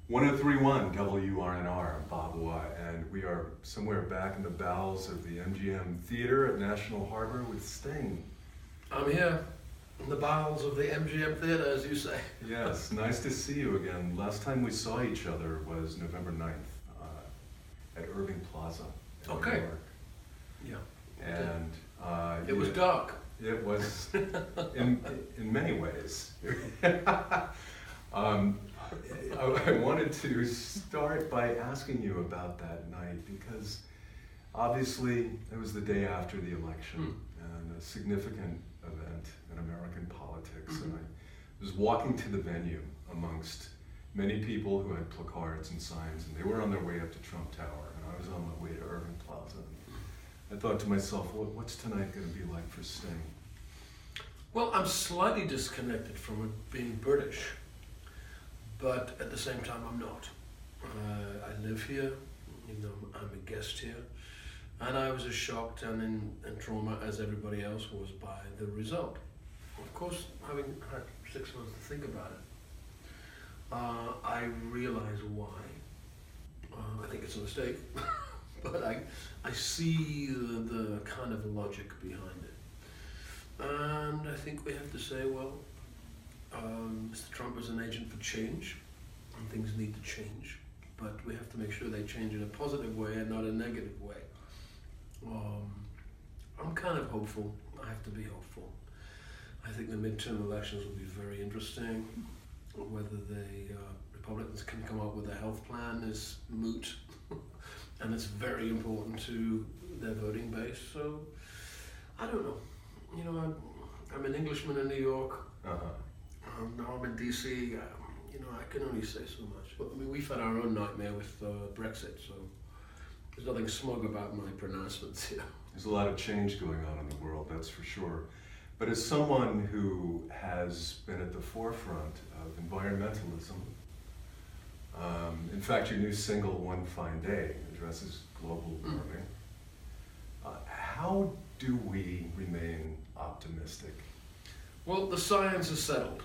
1031 WRNR Bob Waugh, and we are somewhere back in the bowels of the MGM Theater at National Harbor with Sting. I'm here in the bowels of the MGM Theater, as you say. Yes, nice to see you again. Last time we saw each other was November 9th at Irving Plaza in New Okay. York. Yeah. And It was dark. It was in many ways. I wanted to start by asking you about that night because obviously it was the day after the election and a significant event in American politics. And I was walking to the venue amongst many people who had placards and signs, and they were on their way up to Trump Tower, and I was on my way to Irving Plaza. And I thought to myself, what's tonight going to be like for Sting? Well, I'm slightly disconnected from it being British, but at the same time I'm not. I live here, I'm a guest here, and I was as shocked and in trauma as everybody else was by the result. Of course, having had 6 months to think about it, I realize why. I think it's a mistake, but I see the kind of logic behind it. And I think we have to say, well, Mr. Trump is an agent for change, and things need to change, but we have to make sure they change in a positive way and not a negative way. I'm kind of hopeful. I have to be hopeful. I think the midterm elections will be very interesting. Whether the Republicans can come up with a health plan is moot, and it's very important to their voting base. So I don't know. I'm an Englishman in New York. Now I'm in DC. I can only say so much. But I mean, we've had our own nightmare with Brexit, so there's nothing smug about my pronouncements here. There's a lot of change going on in the world, that's for sure. But as someone who has been at the forefront of environmentalism, in fact, your new single, One Fine Day, addresses global warming. How do we remain optimistic? Well, the science is settled.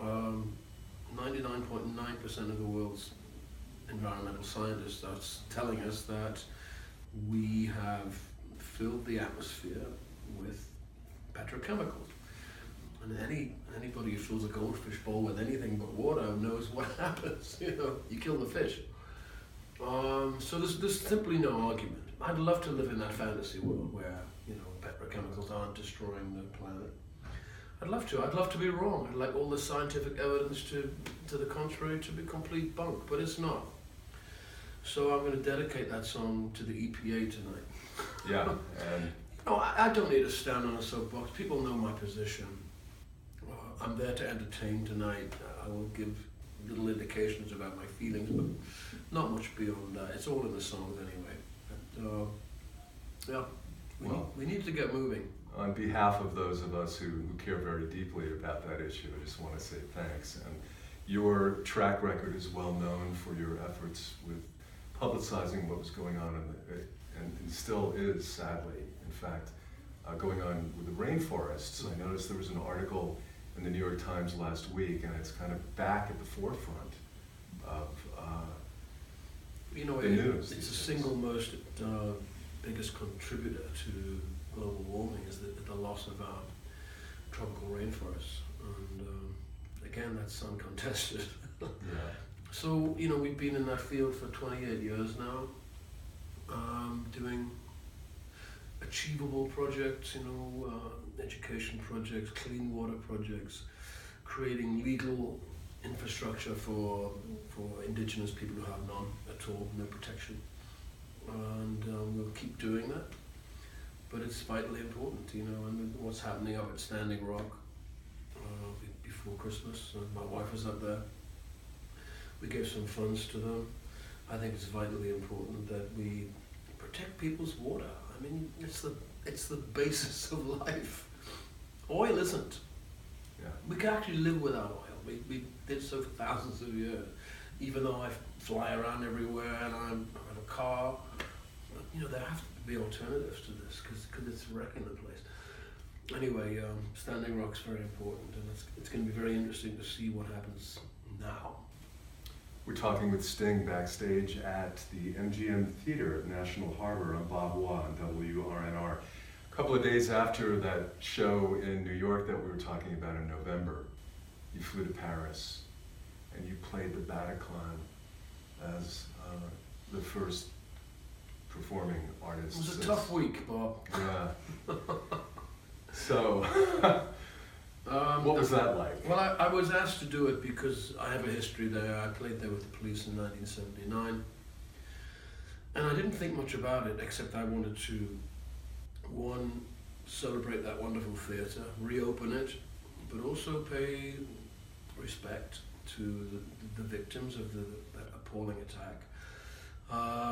99.9% of the world's environmental scientists are telling us that we have filled the atmosphere with petrochemicals. And anybody who fills a goldfish bowl with anything but water knows what happens. You kill the fish. So there's simply no argument. I'd love to live in that fantasy world where petrochemicals aren't destroying the planet. I'd love to. I'd love to be wrong. I'd like all the scientific evidence to the contrary to be complete bunk, but it's not. So I'm going to dedicate that song to the EPA tonight. Yeah. And I don't need to stand on a soapbox. People know my position. I'm there to entertain tonight. I will give little indications about my feelings, but not much beyond that. It's all in the songs anyway. We need to get moving. on behalf of those of us who care very deeply about that issue, I just want to say thanks. And your track record is well known for your efforts with publicizing what was going on and still is, sadly, in fact, going on with the rainforests. I noticed there was an article in the New York Times last week, and it's kind of back at the forefront of the news. It's the single most biggest contributor to global warming is the loss of our tropical rainforests, and again, that's uncontested. Yeah. So we've been in that field for 28 years now, doing achievable projects, education projects, clean water projects, creating legal infrastructure for indigenous people who have none at all, no protection. And we'll keep doing that. But it's vitally important, and what's happening up at Standing Rock before Christmas. My wife was up there. We gave some funds to them. I think it's vitally important that we protect people's water. I mean, it's the basis of life. Oil isn't. Yeah. We can actually live without oil. We did so for thousands of years. Even though I fly around everywhere and I have a car, there have to be alternatives to this because it's wrecking the place. Anyway, Standing Rock's very important, and it's going to be very interesting to see what happens now. We're talking with Sting backstage at the MGM Theater at National Harbor on Bob Waugh on WRNR. A couple of days after that show in New York that we were talking about in November, you flew to Paris and you played the Bataclan as the first performing artist. It was a tough week, Bob. Yeah. So, what was that like? Well, I was asked to do it because I have a history there. I played there with the Police in 1979. And I didn't think much about it, except I wanted to, one, celebrate that wonderful theatre, reopen it, but also pay respect to the victims of that appalling attack.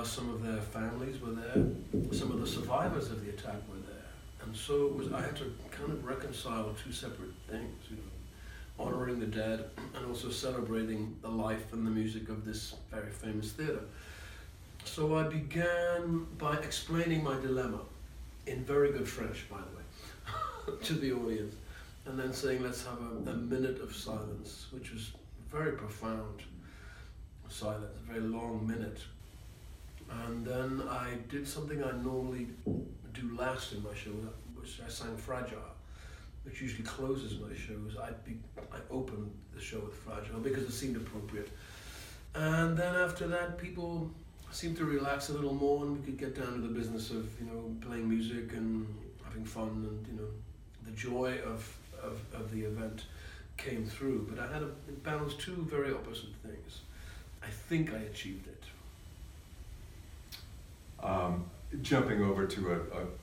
Some of their families were there, some of the survivors of the attack were there. And so I had to kind of reconcile two separate things, honoring the dead and also celebrating the life and the music of this very famous theatre. So I began by explaining my dilemma, in very good French, by the way, to the audience, and then saying, let's have a minute of silence, which was very profound silence, a very long minute. And then I did something I normally do last in my show, which I sang Fragile, which usually closes my shows. I opened the show with Fragile because it seemed appropriate. And then after that, people seemed to relax a little more, and we could get down to the business of, playing music and having fun, and, the joy of the event came through. But I had to balance two very opposite things. I think I achieved it. Jumping over to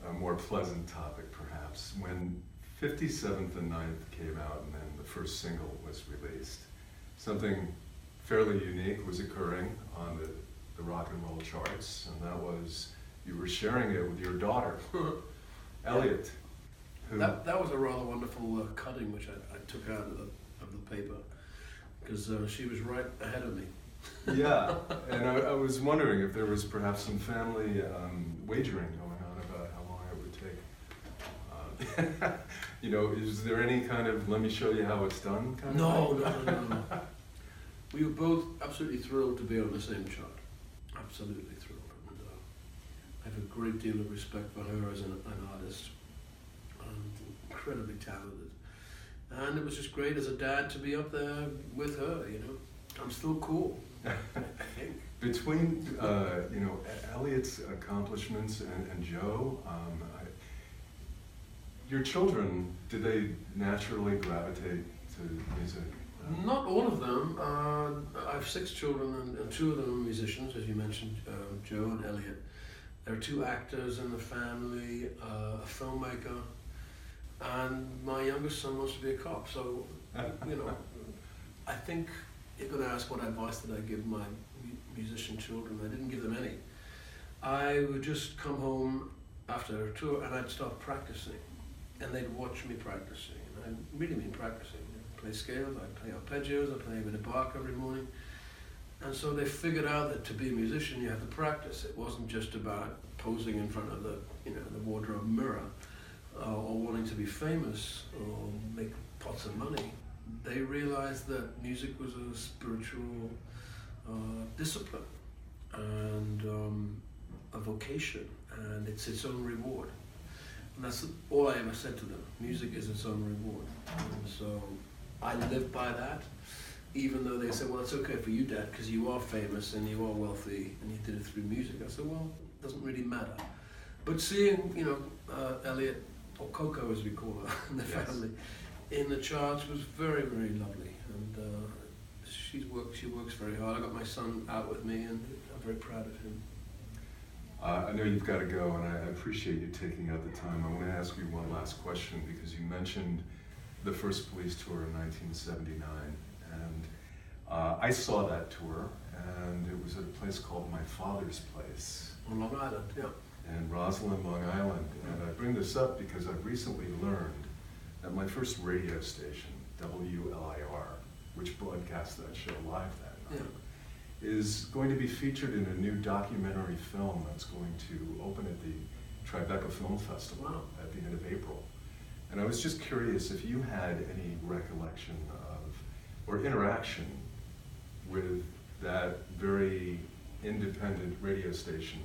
a more pleasant topic, perhaps, when 57th and 9th came out and then the first single was released, something fairly unique was occurring on the rock and roll charts, and that was you were sharing it with your daughter, Elliot. Who, that was a rather wonderful cutting which I took out of the paper, because she was right ahead of me. Yeah, and I was wondering if there was perhaps some family wagering going on about how long it would take. Is there any kind of let me show you how it's done kind of thing? No. We were both absolutely thrilled to be on the same chart. Absolutely thrilled. And, I have a great deal of respect for her as an artist, and incredibly talented. And it was just great as a dad to be up there with her, I'm still cool, I think. Between Elliot's accomplishments and Joe, your children, did they naturally gravitate to music? Not all of them. I have 6 children, and 2 of them are musicians, as you mentioned, Joe and Elliot. There are 2 actors in the family, a filmmaker, and my youngest son wants to be a cop. So, I think you're going to ask what advice did I give my musician children. I didn't give them any. I would just come home after a tour and I'd start practicing, and they'd watch me practicing. And I really mean practicing. I play scales, I play arpeggios, I play a bit of Bach every morning. And so they figured out that to be a musician you have to practice. It wasn't just about posing in front of the wardrobe mirror or wanting to be famous or make pots of money. They realized that music was a spiritual discipline and a vocation, and it's its own reward. And that's all I ever said to them. Music is its own reward. And so I live by that, even though they said, well, it's okay for you, Dad, because you are famous and you are wealthy and you did it through music. I said, well, it doesn't really matter. But seeing, Elliot, or Coco as we call her in the family, in the charts was very, very lovely. And she works very hard. I got my son out with me, and I'm very proud of him. I know you've got to go, and I appreciate you taking out the time. I want to ask you one last question, because you mentioned the first Police tour in 1979, and I saw that tour, and it was at a place called My Father's Place. On Long Island, yeah. In Roslyn, Long Island. And I bring this up because I've recently learned that my first radio station, WLIR, which broadcast that show live that night, is going to be featured in a new documentary film that's going to open at the Tribeca Film Festival at the end of April. And I was just curious if you had any recollection of, or interaction with that very independent radio station.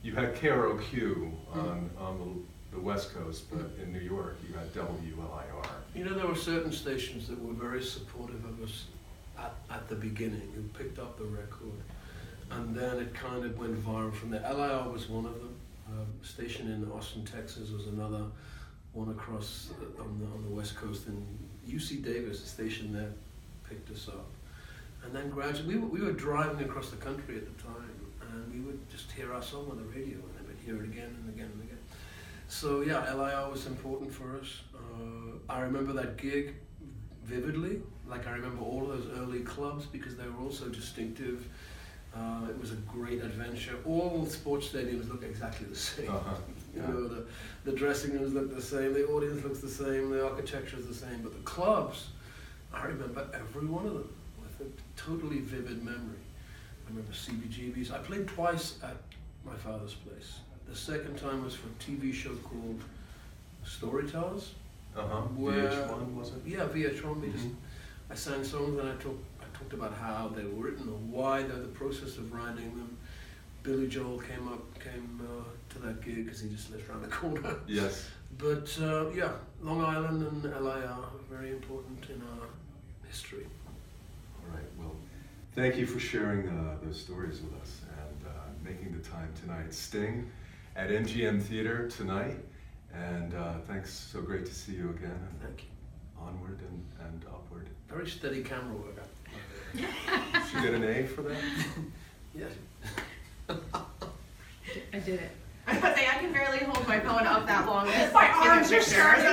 You had KROQ on the West Coast, but in New York you had WLIR. You know, there were certain stations that were very supportive of us at the beginning, who picked up the record, and then it kind of went viral from there. LIR was one of them. Station in Austin, Texas was another one across on the West Coast, and UC Davis, the station there, picked us up. And then gradually, we were driving across the country at the time, and we would just hear our song on the radio, and then we'd hear it again and again and again. So yeah, LIR was important for us. I remember that gig vividly. Like, I remember all of those early clubs because they were all so distinctive. It was a great adventure. All sports stadiums look exactly the same. You know, the dressing rooms look the same, the audience looks the same, the architecture is the same, but the clubs, I remember every one of them with a totally vivid memory. I remember CBGB's. I played twice at my father's place. The second time was for a TV show called Storytellers. VH1, was it? Yeah, VH1. I sang songs and I talked about how they were written or why they're the process of writing them. Billy Joel came to that gig because he just lives around the corner. Yes. But yeah, Long Island and LIR are very important in our history. All right. Well, thank you for sharing those stories with us and making the time tonight. Sting at MGM Theater tonight, and thanks. So great to see you again. And thank you. Onward and upward. Very steady camera work. Did you get an A for that? Yes. I did it. I was about to say, I can barely hold my phone up that long. My arms are starting.